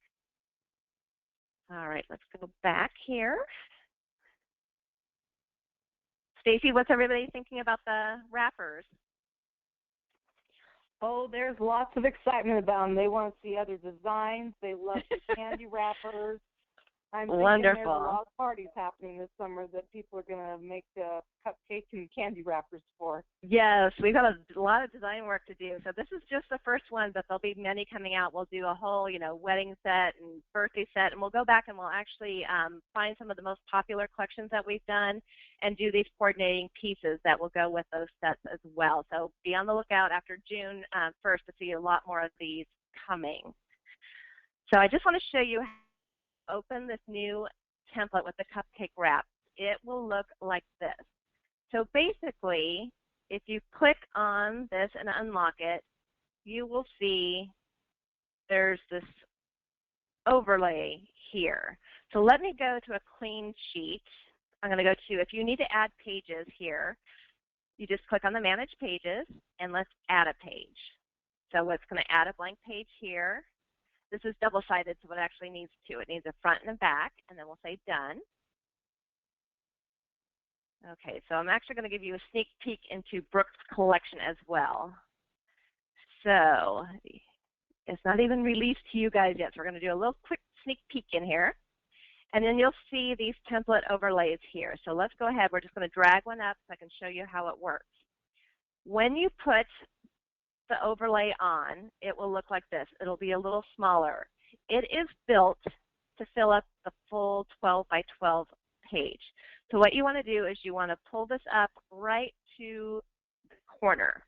All right, let's go back here. Stacy, what's everybody thinking about the wrappers? Oh, there's lots of excitement about them. They want to see other designs. They love the candy wrappers. I'm thinking there's a lot of parties happening this summer that people are going to make cupcake and candy wrappers for. Yes, we've got a lot of design work to do. So this is just the first one, but there'll be many coming out. We'll do a whole, wedding set and birthday set, and we'll go back and we'll actually find some of the most popular collections that we've done and do these coordinating pieces that will go with those sets as well. So be on the lookout after June 1st to see a lot more of these coming. So I just want to show you how to open this new template with the cupcake wrap. It will look like this. So basically, if you click on this and unlock it, you will see there's this overlay here. So let me go to a clean sheet. I'm going to go to, if you need to add pages here, you just click on the Manage Pages, and let's add a page. So it's going to add a blank page here. This is double-sided, so it actually needs two. It needs a front and a back, and then we'll say Done. Okay, so I'm actually going to give you a sneak peek into Brooke's collection as well. So it's not even released to you guys yet, so we're going to do a little quick sneak peek in here. And then you'll see these template overlays here. So let's go ahead. We're just going to drag one up so I can show you how it works. When you put the overlay on, it will look like this. It'll be a little smaller. It is built to fill up the full 12 by 12 page. So what you want to do is you want to pull this up right to the corner.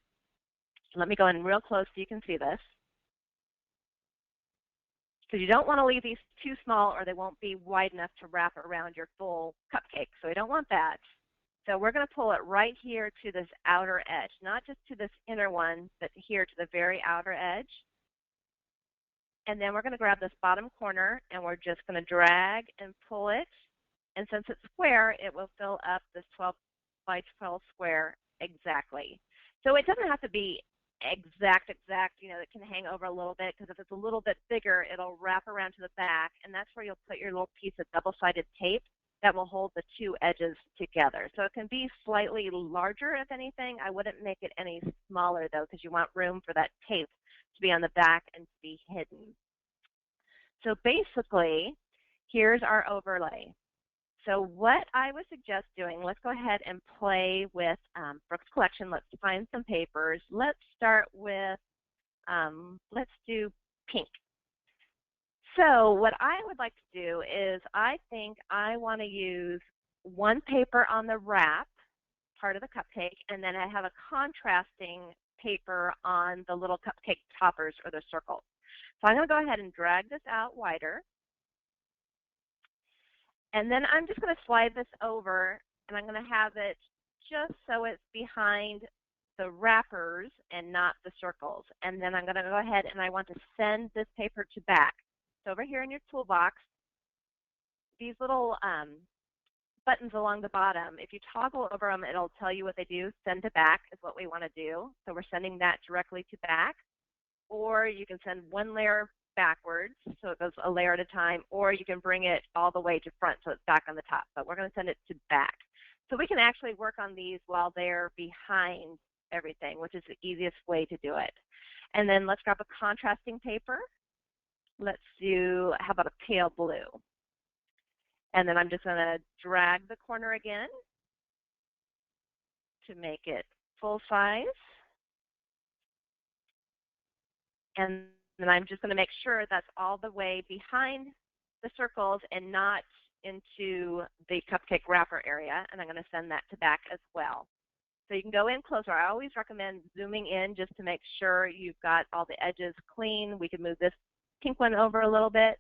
Let me go in real close so you can see this. Because you don't want to leave these too small or they won't be wide enough to wrap around your full cupcake. So we don't want that. So we're going to pull it right here to this outer edge, not just to this inner one, but here to the very outer edge. And then we're going to grab this bottom corner and we're just going to drag and pull it. And since it's square, it will fill up this 12 by 12 square exactly. So it doesn't have to be exact, it can hang over a little bit, because if it's a little bit bigger, it'll wrap around to the back, and that's where you'll put your little piece of double-sided tape that will hold the two edges together. So it can be slightly larger, if anything. I wouldn't make it any smaller, though, because you want room for that tape to be on the back and to be hidden. So basically, here's our overlay. So what I would suggest doing, let's go ahead and play with Brooke's collection. Let's find some papers. Let's start with, let's do pink. So what I would like to do is I think I want to use one paper on the wrap, part of the cupcake, and then I have a contrasting paper on the little cupcake toppers or the circles. So I'm going to go ahead and drag this out wider. And then I'm just going to slide this over, and I'm going to have it just so it's behind the wrappers and not the circles. And then I'm going to go ahead and I want to send this paper to back. So over here in your toolbox, these little buttons along the bottom, if you toggle over them, it'll tell you what they do. Send to back is what we want to do. So we're sending that directly to back. Or you can send one layer backwards, so it goes a layer at a time, or you can bring it all the way to front so it's back on the top. But we're going to send it to back. So we can actually work on these while they're behind everything, which is the easiest way to do it. And then let's grab a contrasting paper. Let's do, how about a pale blue? And then I'm just going to drag the corner again to make it full size. And then I'm just going to make sure that's all the way behind the circles and not into the cupcake wrapper area. And I'm going to send that to back as well. So you can go in closer. I always recommend zooming in just to make sure you've got all the edges clean. We can move this pink one over a little bit.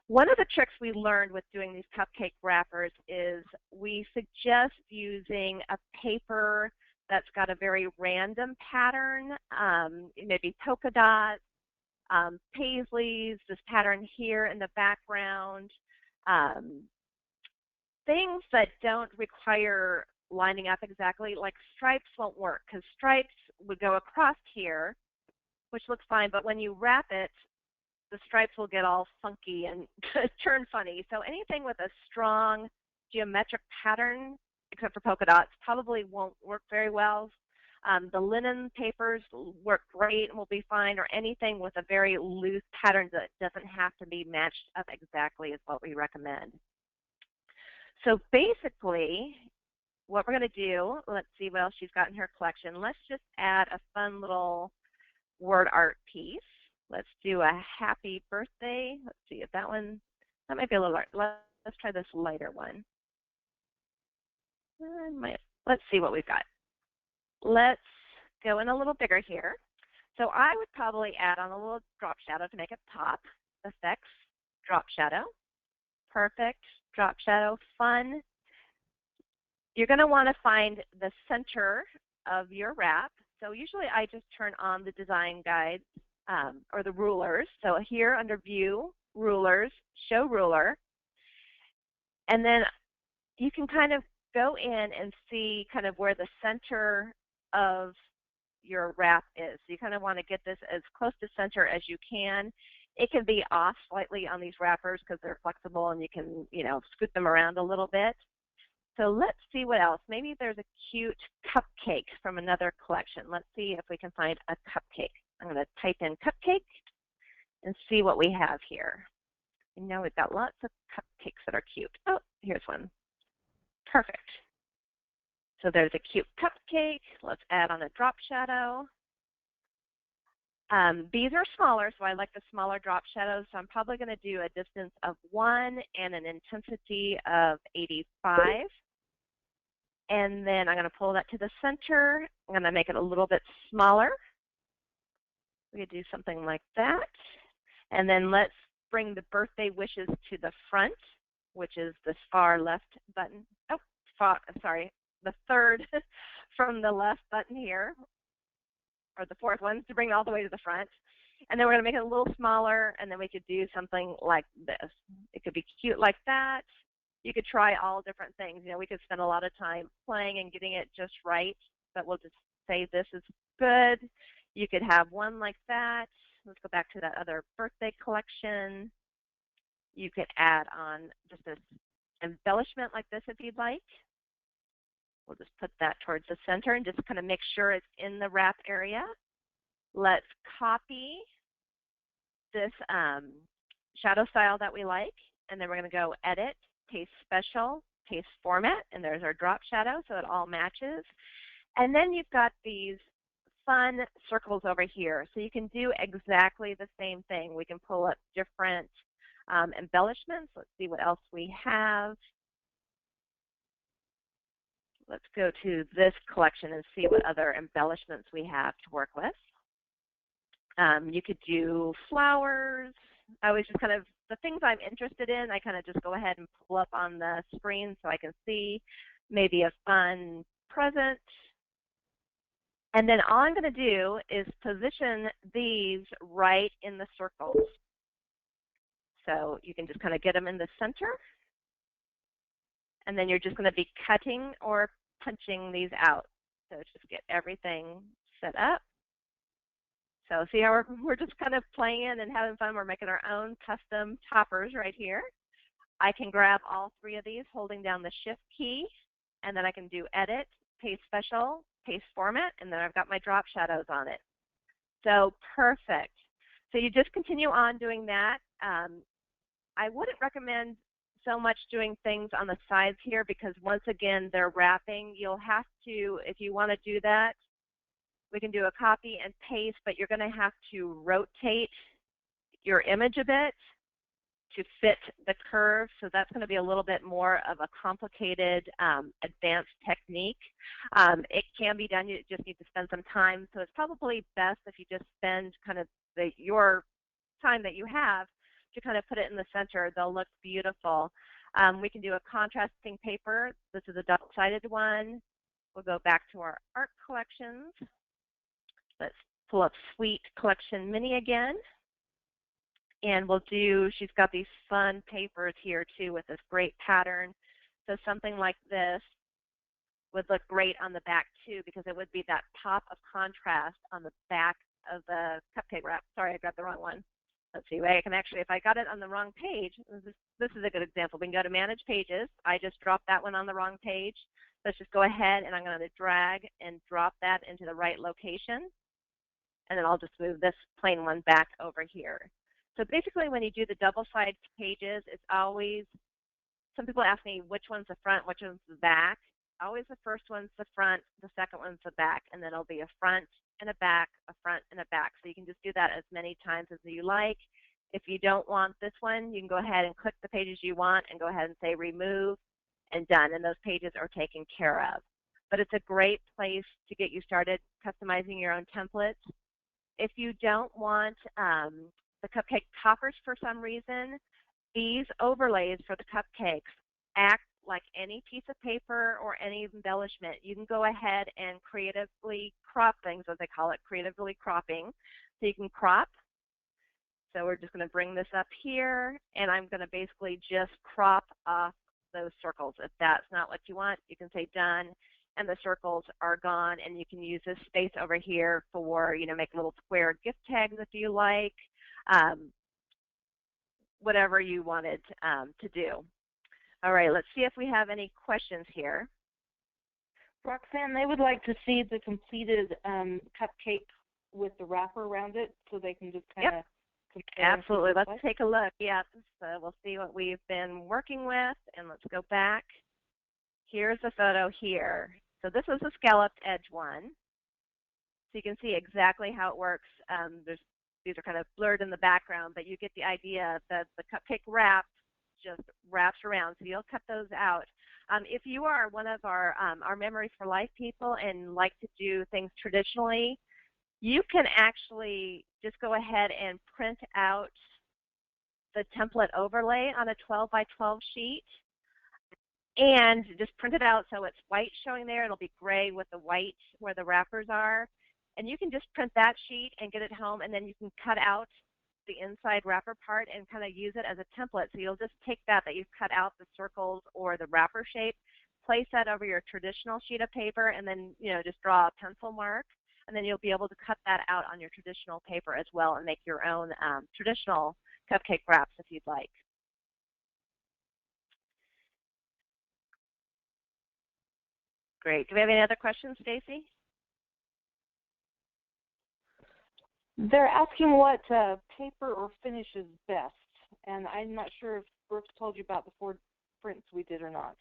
One of the tricks we learned with doing these cupcake wrappers is we suggest using a paper that's got a very random pattern, maybe polka dots, paisleys, this pattern here in the background, things that don't require lining up exactly, like stripes won't work because stripes would go across here, which looks fine, but when you wrap it, the stripes will get all funky and turn funny. So anything with a strong geometric pattern, except for polka dots, probably won't work very well. The linen papers work great and will be fine, or anything with a very loose pattern that doesn't have to be matched up exactly is what we recommend. So basically, what we're going to do, let's see what else she's got in her collection. Let's just add a fun little word art piece. Let's do a happy birthday. Let's see if that one, that might be a little light. Let's try this lighter one. Let's see what we've got. Let's go in a little bigger here. So I would probably add on a little drop shadow to make it pop. Effects, drop shadow. Perfect, drop shadow, fun. You're going to want to find the center of your wrap. So usually I just turn on the design guides or the rulers. So here under view, rulers, show ruler. And then you can kind of go in and see kind of where the center of your wrap is. So you kind of want to get this as close to center as you can. It can be off slightly on these wrappers because they're flexible and you can, you know, scoot them around a little bit. So let's see what else. Maybe there's a cute cupcake from another collection. Let's see if we can find a cupcake. I'm going to type in cupcake and see what we have here. You know, we've got lots of cupcakes that are cute. Oh, here's one. Perfect. So there's a cute cupcake. Let's add on a drop shadow. These are smaller, so I like the smaller drop shadows. So I'm probably going to do a distance of 1 and an intensity of 85. And then I'm going to pull that to the center. I'm going to make it a little bit smaller. We could do something like that. And then let's bring the birthday wishes to the front, which is this far left button. Oh, sorry, the third from the left button here, or the fourth one, to bring it all the way to the front. And then we're going to make it a little smaller, and then we could do something like this. It could be cute like that. You could try all different things. You know, we could spend a lot of time playing and getting it just right, but we'll just say this is good. You could have one like that. Let's go back to that other birthday collection. You could add on just this embellishment like this if you'd like. We'll just put that towards the center and just kind of make sure it's in the wrap area. Let's copy this shadow style that we like, and then we're going to go Edit, Paste Special, Paste Format, and there's our drop shadow so it all matches. And then you've got these fun circles over here. So you can do exactly the same thing. We can pull up different embellishments. Let's see what else we have. let's go to this collection and see what other embellishments we have to work with. You could do flowers. I was just kind of, the things I'm interested in, I kind of just go ahead and pull up on the screen so I can see maybe a fun present. And then all I'm going to do is position these right in the circles. So you can just kind of get them in the center. And then you're just going to be cutting or punching these out. So just get everything set up. So see how we're just kind of playing and having fun. We're making our own custom toppers right here. I can grab all three of these holding down the Shift key, and then I can do Edit, Paste Special, Paste Format, and then I've got my drop shadows on it. So perfect. So you just continue on doing that. I wouldn't recommend so much doing things on the sides here because once again, they're wrapping. You'll have to, if you want to do that, we can do a copy and paste, but you're going to have to rotate your image a bit to fit the curve. So that's going to be a little bit more of a complicated, advanced technique. It can be done. You just need to spend some time. So it's probably best if you just spend kind of your time that you have to kind of put it in the center. They'll look beautiful. We can do a contrasting paper. This is a double-sided one. We'll go back to our art collections. Let's pull up Sweet Collection Mini again. And we'll do, she's got these fun papers here too with this great pattern. So something like this would look great on the back too because it would be that pop of contrast on the back of the cupcake wrap. Sorry, I grabbed the wrong one. Let's see, I can actually, if I got it on the wrong page, this is a good example. We can go to Manage Pages. I just dropped that one on the wrong page. Let's just go ahead and I'm going to drag and drop that into the right location. And then I'll just move this plain one back over here. So basically when you do the double-sided pages, it's always, some people ask me which one's the front, which one's the back. Always the first one's the front, the second one's the back, and then it'll be a front and a back, a front and a back. So you can just do that as many times as you like. If you don't want this one, you can go ahead and click the pages you want and go ahead and say remove and done, and those pages are taken care of. But it's a great place to get you started customizing your own templates. If you don't want the cupcake toppers for some reason, these overlays for the cupcakes act like any piece of paper or any embellishment. You can go ahead and creatively crop things, as they call it, creatively cropping. So you can crop. So we're just going to bring this up here, and I'm going to basically just crop off those circles. If that's not what you want, you can say done, and the circles are gone, and you can use this space over here for, make little square gift tags if you like, whatever you wanted to do. All right, let's see if we have any questions here. Roxanne, they would like to see the completed cupcake with the wrapper around it so they can just kind of compare. Absolutely. Let's take a look. Yeah, so we'll see what we've been working with, and let's go back. Here's the photo here. So this is a scalloped edge one. So you can see exactly how it works. These are kind of blurred in the background, but you get the idea that the cupcake wrap just wraps around. So you'll cut those out. If you are one of our Memories for Life people and like to do things traditionally, you can actually just go ahead and print out the template overlay on a 12 by 12 sheet and just print it out so it's white showing there. It'll be gray with the white where the wrappers are. And you can just print that sheet and get it home, and then you can cut out the inside wrapper part and kind of use it as a template. So you'll just take that you've cut out, the circles or the wrapper shape, place that over your traditional sheet of paper, and then just draw a pencil mark, and then you'll be able to cut that out on your traditional paper as well and make your own traditional cupcake wraps if you'd like. Great. Do we have any other questions, Stacy? They're asking what paper or finish is best, and I'm not sure if Brooke told you about the 4 prints we did or not.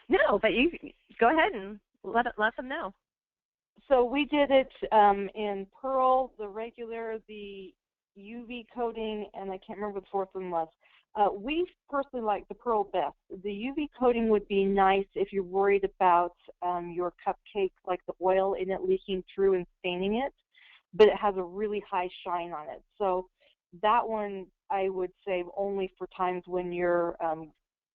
No, but you go ahead and let them know. So we did it in pearl, the regular, the UV coating, and I can't remember what the fourth one was. We personally like the pearl best. The UV coating would be nice if you're worried about your cupcake, like the oil in it leaking through and staining it, but it has a really high shine on it. So that one I would save only for times when you're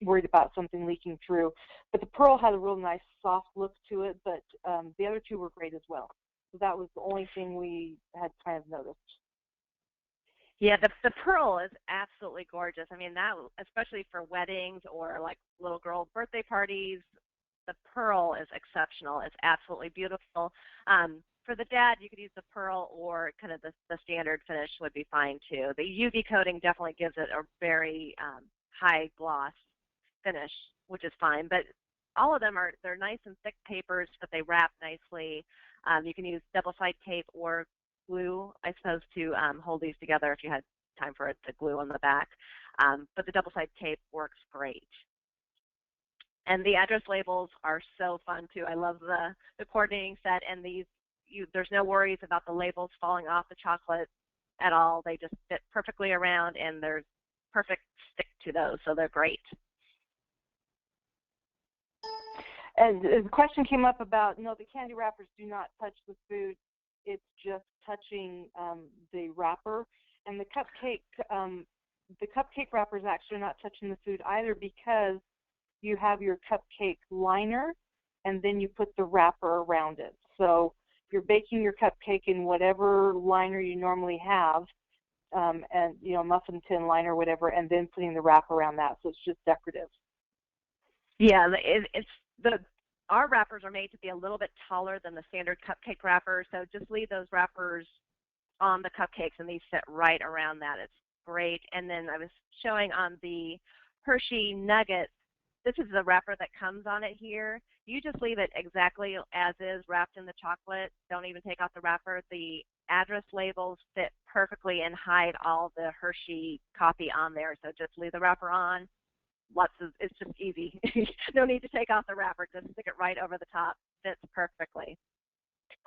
worried about something leaking through. But the pearl had a real nice soft look to it, but the other two were great as well. So that was the only thing we had kind of noticed. Yeah, the pearl is absolutely gorgeous. I mean, that, especially for weddings or like little girl birthday parties, the pearl is exceptional. It's absolutely beautiful. For the dad, you could use the pearl, or kind of the standard finish would be fine too. The UV coating definitely gives it a very high gloss finish, which is fine. But all of them they're nice and thick papers, but they wrap nicely. You can use double-side tape or glue, I suppose, to hold these together if you had time for it to glue on the back. But the double-side tape works great. And the address labels are so fun too. I love the coordinating set, and these. There's no worries about the labels falling off the chocolate at all. They just fit perfectly around, and there's perfect stick to those, so they're great. And the question came up about, no, the candy wrappers do not touch the food. It's just touching the wrapper. And the cupcake wrappers actually are not touching the food either, because you have your cupcake liner, and then you put the wrapper around it. So you're baking your cupcake in whatever liner you normally have, and muffin tin liner or whatever, and then putting the wrap around that. So it's just decorative. Yeah, our wrappers are made to be a little bit taller than the standard cupcake wrapper, so just leave those wrappers on the cupcakes, and these sit right around that. It's great. And then I was showing on the Hershey Nuggets, this is the wrapper that comes on it here. You just leave it exactly as is, wrapped in the chocolate. Don't even take off the wrapper. The address labels fit perfectly and hide all the Hershey copy on there. So just leave the wrapper on. It's just easy. No need to take off the wrapper. Just stick it right over the top. Fits perfectly.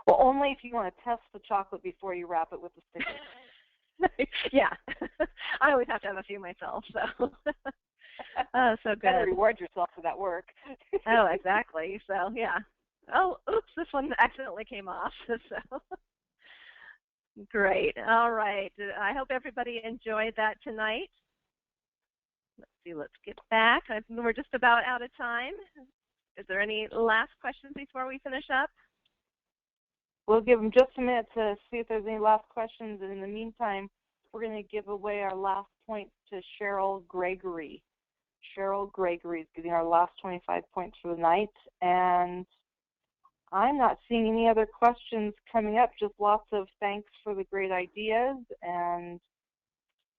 Well, only if you want to test the chocolate before you wrap it with the sticker. Yeah. I always have to have a few myself, so. Oh, so good. You gotta reward yourself for that work. Oh, exactly. So, yeah. Oh, oops, this one accidentally came off. So, great. All right. I hope everybody enjoyed that tonight. Let's see. Let's get back. We're just about out of time. Is there any last questions before we finish up? We'll give them just a minute to see if there's any last questions. And in the meantime, we're going to give away our last points to Cheryl Gregory. Cheryl Gregory is getting our last 25 points for the night. And I'm not seeing any other questions coming up, just lots of thanks for the great ideas. And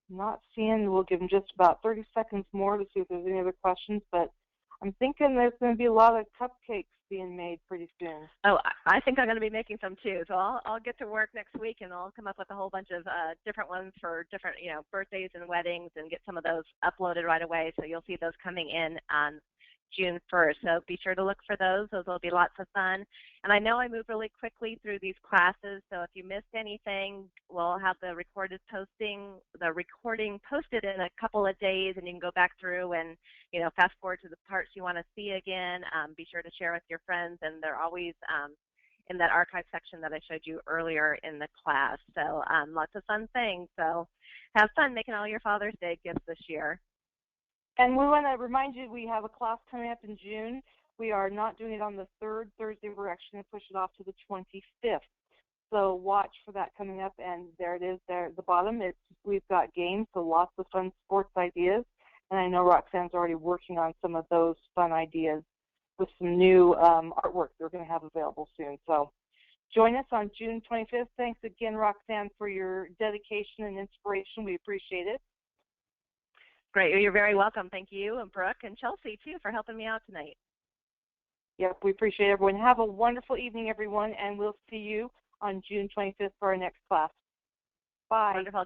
not seeing, we'll give them just about 30 seconds more to see if there's any other questions. But I'm thinking there's going to be a lot of cupcakes being made pretty soon. Oh, I think I'm going to be making some too. So I'll get to work next week, and I'll come up with a whole bunch of different ones for different, birthdays and weddings, and get some of those uploaded right away. So you'll see those coming in on June 1st. So be sure to look for those. Those will be lots of fun. And I know I move really quickly through these classes, so if you missed anything, we'll have the recording posted in a couple of days, and you can go back through and, fast forward to the parts you want to see again. Be sure to share with your friends, and they're always in that archive section that I showed you earlier in the class. So lots of fun things. So have fun making all your Father's Day gifts this year. And we want to remind you we have a class coming up in June. We are not doing it on the third Thursday. We're actually going to push it off to the 25th. So watch for that coming up. And there it is there at the bottom. We've got games, so lots of fun sports ideas. And I know Roxanne's already working on some of those fun ideas with some new artwork they're going to have available soon. So join us on June 25th. Thanks again, Roxanne, for your dedication and inspiration. We appreciate it. Great. You're very welcome. Thank you, and Brooke and Chelsea, too, for helping me out tonight. Yep, we appreciate everyone. Have a wonderful evening, everyone, and we'll see you on June 25th for our next class. Bye. Wonderful.